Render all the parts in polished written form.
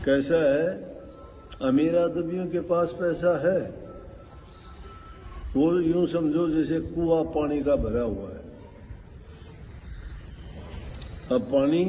कैसा है, अमीर आदमियों के पास पैसा है, वो यूं समझो जैसे कुआं पानी का भरा हुआ है। अब पानी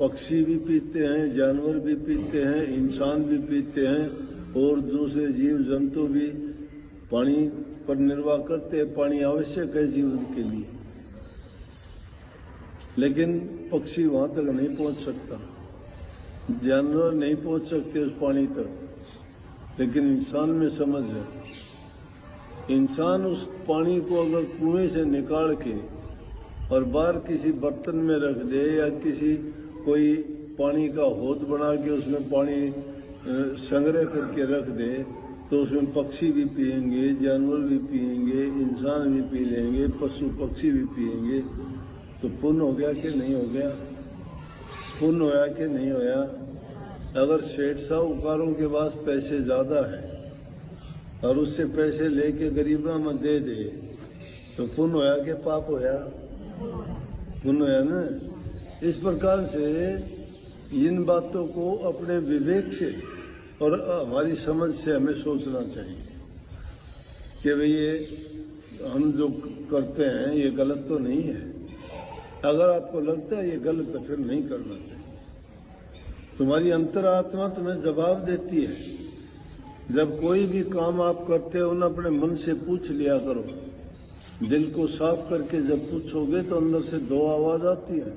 पक्षी भी पीते हैं, जानवर भी पीते हैं, इंसान भी पीते हैं और दूसरे जीव जंतु भी पानी पर निर्वाह करते हैं। पानी आवश्यक है जीवन के लिए, लेकिन पक्षी वहां तक नहीं पहुंच सकता, जानवर नहीं पहुंच सकते उस पानी तक, लेकिन इंसान में समझ है। इंसान उस पानी को अगर कुएं से निकाल के और बाहर किसी बर्तन में रख दे या किसी कोई पानी का हौद बना के उसमें पानी संग्रह करके रख दे, तो उसमें पक्षी भी पिएंगे, जानवर भी पिएंगे, इंसान भी पी लेंगे, पशु पक्षी भी पिएंगे। तो पुण्य हो गया कि नहीं हो गया? पुण्य होया कि नहीं होया? अगर सेठ साहूकारों के पास पैसे ज़्यादा है और उससे पैसे लेके गरीबों में दे दे, तो पुण्य होया कि पाप होया? पुण्य होया ना। इस प्रकार से इन बातों को अपने विवेक से और हमारी समझ से हमें सोचना चाहिए कि भाई ये हम जो करते हैं ये गलत तो नहीं है। अगर आपको लगता है ये गलत तो फिर नहीं करना चाहिए। तुम्हारी अंतरात्मा तुम्हें जवाब देती है। जब कोई भी काम आप करते हो ना, अपने मन से पूछ लिया करो। दिल को साफ करके जब पूछोगे तो अंदर से दो आवाज आती है।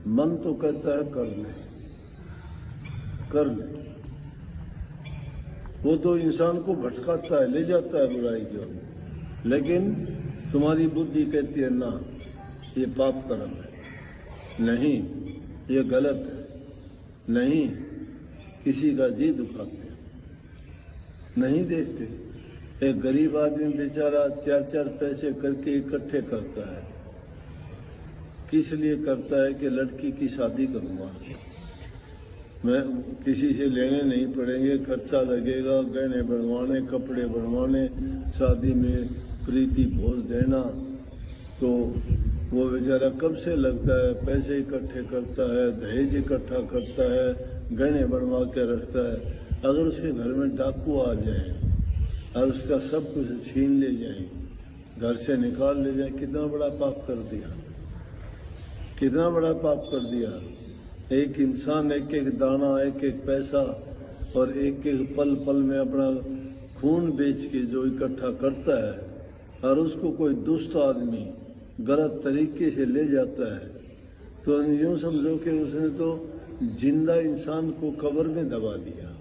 मन तो कहता है कर ले, कर ले, वो तो इंसान को भटकाता है, ले जाता है बुराई की ओर, लेकिन तुम्हारी बुद्धि कहती है ना, ये पाप कर्म है, नहीं ये गलत है, नहीं किसी का जी दुखाते, नहीं देखते। एक गरीब आदमी बेचारा 4-4 पैसे करके इकट्ठे करता है। किस लिए करता है? कि लड़की की शादी करूंगा, मैं किसी से लेने नहीं पड़ेंगे, खर्चा लगेगा, गहने बनवाने, कपड़े बनवाने, शादी में प्रीति भोज देना। तो वो बेचारा कब से लगता है, पैसे इकट्ठे करता है, दहेज इकट्ठा करता है, गहने बनवा के रखता है। अगर उसके घर में डाकू आ जाए और उसका सब कुछ छीन ले जाए, घर से निकाल ले जाए, कितना बड़ा पाप कर दिया, कितना बड़ा पाप कर दिया। एक इंसान एक एक दाना, एक एक पैसा और एक एक पल पल में अपना खून बेच के जो इकट्ठा करता है और उसको कोई दुष्ट आदमी गलत तरीके से ले जाता है, तो यूँ समझो कि उसने तो जिंदा इंसान को कब्र में दबा दिया।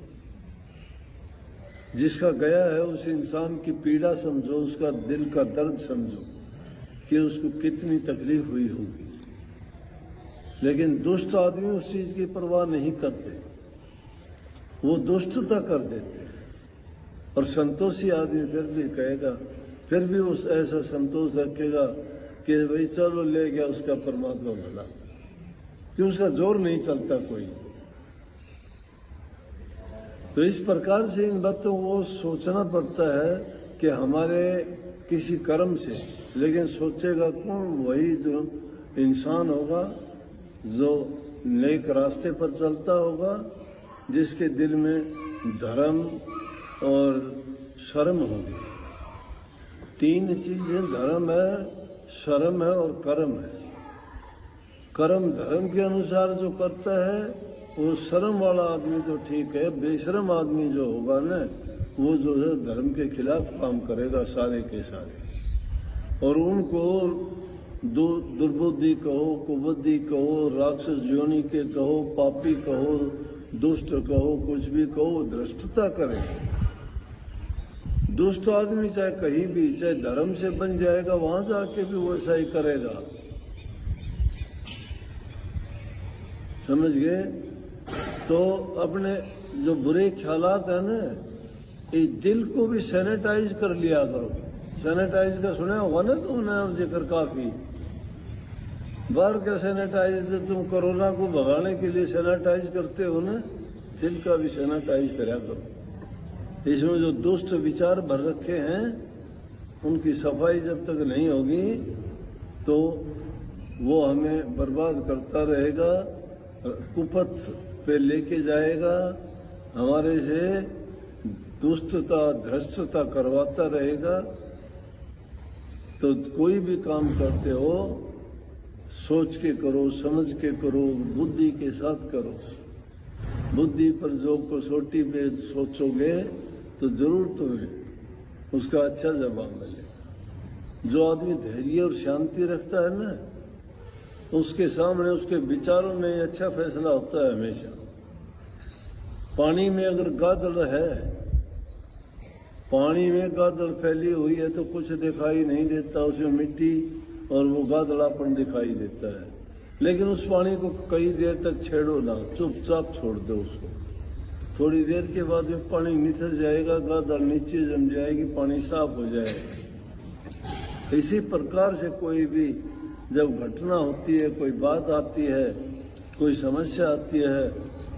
जिसका गया है उस इंसान की पीड़ा समझो, उसका दिल का दर्द समझो कि उसको कितनी तकलीफ हुई होगी। लेकिन दुष्ट आदमी उस चीज की परवाह नहीं करते, वो दुष्टता कर देते हैं। और संतोषी आदमी फिर भी कहेगा, फिर भी उस ऐसा संतोष रखेगा कि भाई चलो ले गया उसका परमात्मा भला, कि उसका जोर नहीं चलता कोई। तो इस प्रकार से इन बातों को सोचना पड़ता है कि हमारे किसी कर्म से, लेकिन सोचेगा कौन? वही जो इंसान होगा जो नेक रास्ते पर चलता होगा, जिसके दिल में धर्म और शर्म होगी। 3 चीजें धर्म है, शर्म है और कर्म है। कर्म धर्म के अनुसार जो करता है वो शर्म वाला आदमी तो ठीक है, बेशर्म आदमी जो होगा ना, वो जो है धर्म के खिलाफ काम करेगा सारे के सारे। और उनको दुर्बुद्धि कहो, कुबुद्धि कहो, राक्षस योनि के कहो, पापी कहो, दुष्ट कहो, कुछ भी कहो, धृष्टता करेंगे। दुष्ट आदमी चाहे कहीं भी, चाहे धर्म से बन जाएगा, वहां जाके भी वो ऐसा ही करेगा। समझ गए? तो अपने जो बुरे ख्यालात है ना, इस दिल को भी सैनिटाइज कर लिया करो। सैनिटाइज का सुना होगा ना तुमने जिक्र काफी। बाहर का सैनिटाइज तुम कोरोना को भगाने के लिए सैनिटाइज करते हो ना, दिल का भी सैनिटाइज करा करो। इसमें जो दुष्ट विचार भर रखे हैं उनकी सफाई जब तक नहीं होगी तो वो हमें बर्बाद करता रहेगा, कुपथ पे लेके जाएगा हमारे से दुष्टता धृष्टता करवाता रहेगा, तो कोई भी काम करते हो सोच के करो, समझ के करो, बुद्धि के साथ करो। बुद्धि पर जो कसौटी पे सोचोगे तो जरूर तुम्हें उसका अच्छा जवाब मिलेगा। जो आदमी धैर्य और शांति रखता है ना, उसके सामने उसके विचारों में अच्छा फैसला होता है हमेशा। पानी में अगर गादड़ है, पानी में गादड़ फैली हुई है तो कुछ दिखाई नहीं देता, उसमें मिट्टी और वो गादड़ापन दिखाई देता है। लेकिन उस पानी को कई देर तक छेड़ो ना, चुपचाप छोड़ दो उसको। थोड़ी देर के बाद में पानी निथर जाएगा, गादड़ नीचे जम जाएगी, पानी साफ हो जाएगा। इसी प्रकार से कोई भी जब घटना होती है, कोई बात आती है, कोई समस्या आती है,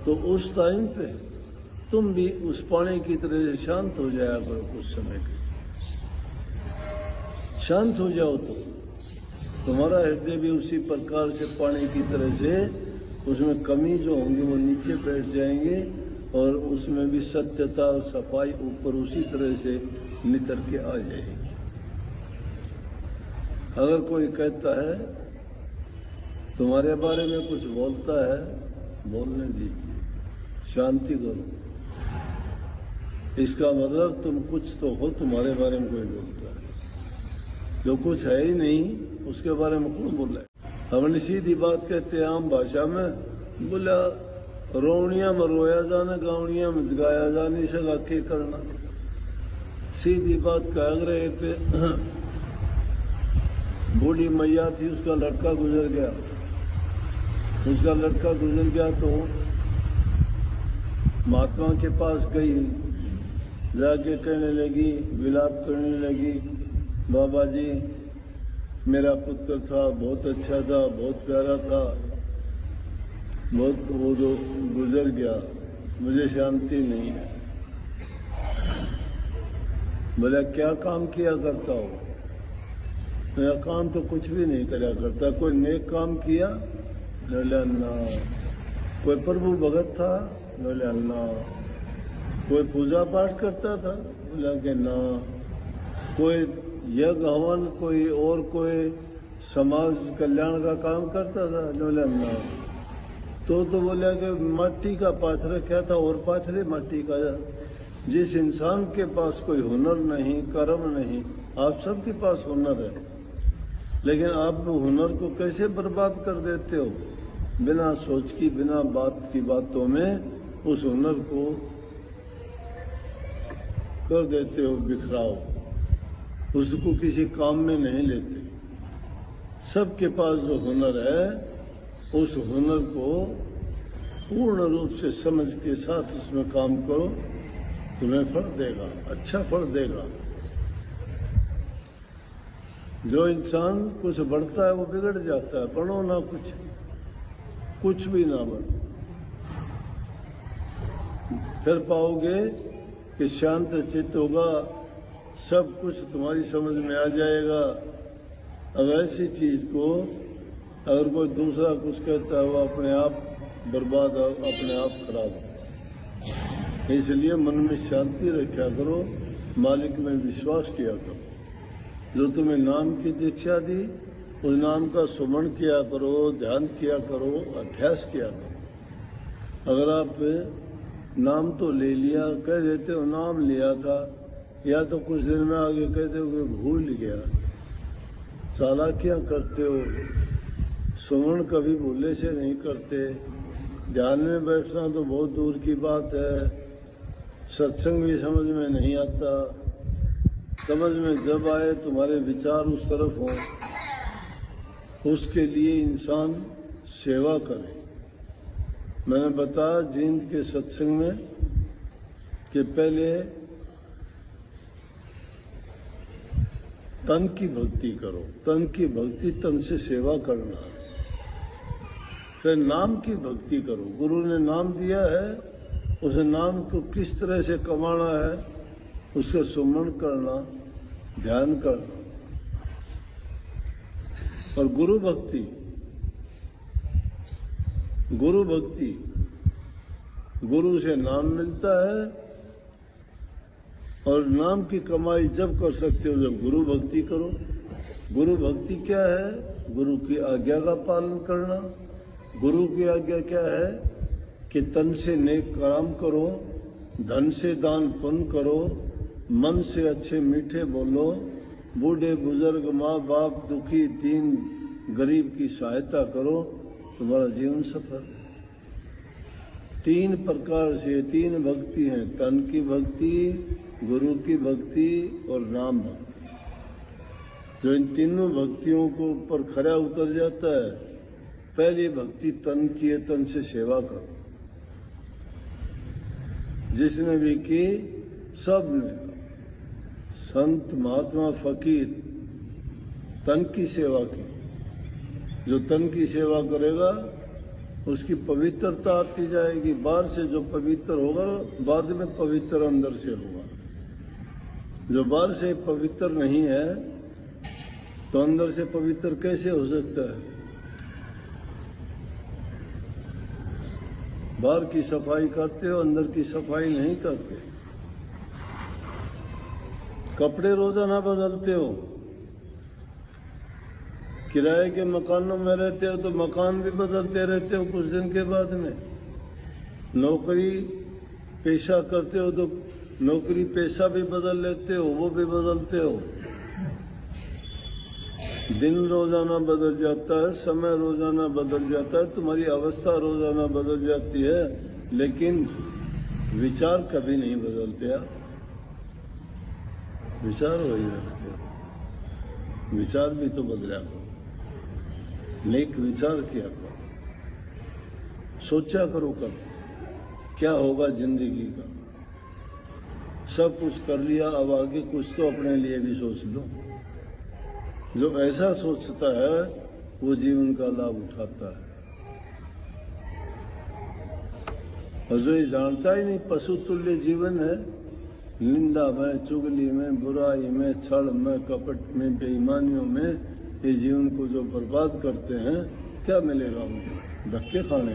तो उस टाइम पे तुम भी उस पानी की तरह से शांत हो जाया करो। कुछ समय के शांत हो जाओ तो तुम्हारा हृदय भी उसी प्रकार से पानी की तरह से, उसमें कमी जो होंगी वो नीचे बैठ जाएंगे और उसमें भी सत्यता और सफाई ऊपर उसी तरह से नितर के आ जाएगी। अगर कोई कहता है तुम्हारे बारे में कुछ बोलता है, बोलने दीजिए, शांति करो। इसका मतलब तुम कुछ तो हो, तुम्हारे बारे में कोई बोलता है। जो कुछ है ही नहीं उसके बारे में कौन बोल रहा है। हमने सीधी बात कहते हैं आम भाषा में, बोला रोवनिया में रोया जाना, गावनिया में गाया जा नहीं सका, के करना। सीधी बात कह रहे पे बूढ़ी मैया थी, उसका लड़का गुजर गया। उसका लड़का गुजर गया तो महात्मा के पास गई, जाके कहने लगी, विलाप करने लगी, बाबा जी मेरा पुत्र था, बहुत अच्छा था, बहुत प्यारा था, बहुत वो जो गुजर गया, मुझे शांति नहीं है। बोला क्या काम किया करता हो? मेरा काम तो कुछ भी नहीं करा करता। कोई नेक काम किया? बोला ना। कोई प्रभु भगत था? बोला ना। कोई पूजा पाठ करता था? बोला कि ना। कोई यज्ञ हवन, कोई और कोई समाज कल्याण का काम करता था? बोला ना। तो बोला कि मिट्टी का पाथर क्या था, और पाथरे मिट्टी का। जिस इंसान के पास कोई हुनर नहीं, कर्म नहीं, आप सबके पास हुनर है, लेकिन आप हुनर को कैसे बर्बाद कर देते हो? बिना सोच की, बिना बात की बातों में उस हुनर को कर देते हो बिखराव, उसको किसी काम में नहीं लेते। सबके पास जो हुनर है, उस हुनर को पूर्ण रूप से समझ के साथ उसमें काम करो, तुम्हें फल देगा, अच्छा फल देगा। जो इंसान कुछ बढ़ता है वो बिगड़ जाता है। पढ़ो ना कुछ भी ना बनो, फिर पाओगे कि शांत चित्त होगा, सब कुछ तुम्हारी समझ में आ जाएगा। अब ऐसी चीज को अगर कोई दूसरा कुछ कहता है, वो अपने आप बर्बाद, अपने आप खराब। इसलिए मन में शांति रखा करो, मालिक में विश्वास किया करो। जो तुम्हें नाम की दीक्षा दी, उस नाम का सुमरण किया करो, ध्यान किया करो, अभ्यास किया करो। अगर आप नाम तो ले लिया, कह देते हो नाम लिया था, या तो कुछ दिन में आगे कहते हो कि भूल गया, चालाकियां करते हो। सुमरण कभी भूले से नहीं करते। ध्यान में बैठना तो बहुत दूर की बात है। सत्संग भी समझ में नहीं आता। समझ में जब आए तुम्हारे विचार उस तरफ हो, उसके लिए इंसान सेवा करे। मैंने बताया जींद के सत्संग में कि पहले तन की भक्ति करो, तन की भक्ति, तन से सेवा करना। फिर नाम की भक्ति करो। गुरु ने नाम दिया है, उस नाम को किस तरह से कमाना है, उसका सुमरण करना, ध्यान करना। और गुरु भक्ति गुरु से नाम मिलता है, और नाम की कमाई जब कर सकते हो जब गुरु भक्ति करो। गुरु भक्ति क्या है? गुरु की आज्ञा का पालन करना। गुरु की आज्ञा क्या है? कि तन से नेक काम करो, धन से दान पुण्य करो, मन से अच्छे मीठे बोलो, बूढ़े बुजुर्ग माँ बाप दुखी दीन गरीब की सहायता करो, तुम्हारा जीवन सफल। 3 प्रकार से 3 भक्ति हैं, तन की भक्ति, गुरु की भक्ति और नाम भक्ति। जो इन तीनों भक्तियों को ऊपर खरा उतर जाता है, पहली भक्ति तन की है, तन से सेवा करो। जिसने भी की सब ने, संत महात्मा फकीर, तन की सेवा की। जो तन की सेवा करेगा उसकी पवित्रता आती जाएगी। बाहर से जो पवित्र होगा बाद में पवित्र अंदर से होगा। जो बाहर से पवित्र नहीं है तो अंदर से पवित्र कैसे हो सकता है? बाहर की सफाई करते हो, अंदर की सफाई नहीं करते। कपड़े रोजाना बदलते हो, किराए के मकानों में रहते हो तो मकान भी बदलते रहते हो कुछ दिन के बाद में। नौकरी पेशा करते हो तो नौकरी पेशा भी बदल लेते हो, वो भी बदलते हो। दिन रोजाना बदल जाता है, समय रोजाना बदल जाता है, तुम्हारी अवस्था रोजाना बदल जाती है, लेकिन विचार कभी नहीं बदलते। आप विचार वही रखते हो। विचार भी तो बदला करो, नेक विचार किया करो, सोचा करो कब क्या होगा जिंदगी का। सब कुछ कर लिया, अब आगे कुछ तो अपने लिए भी सोच लो। जो ऐसा सोचता है वो जीवन का लाभ उठाता है, और जो ये जानता ही नहीं पशु तुल्य जीवन है, निंदा में, चुगली में, बुराई में, छल में, कपट में, बेईमानियों में ये जीवन को जो बर्बाद करते हैं, क्या मिलेगा उनको? धक्के खाने।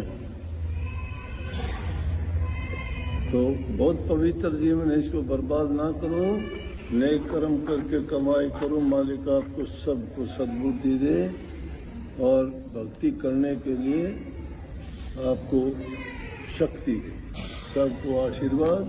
तो बहुत पवित्र जीवन है, इसको बर्बाद ना करो। नेक कर्म करके कमाई करो, मालिक आपको सबको सद्बुद्धि दे और भक्ति करने के लिए आपको शक्ति दे। सबको आशीर्वाद।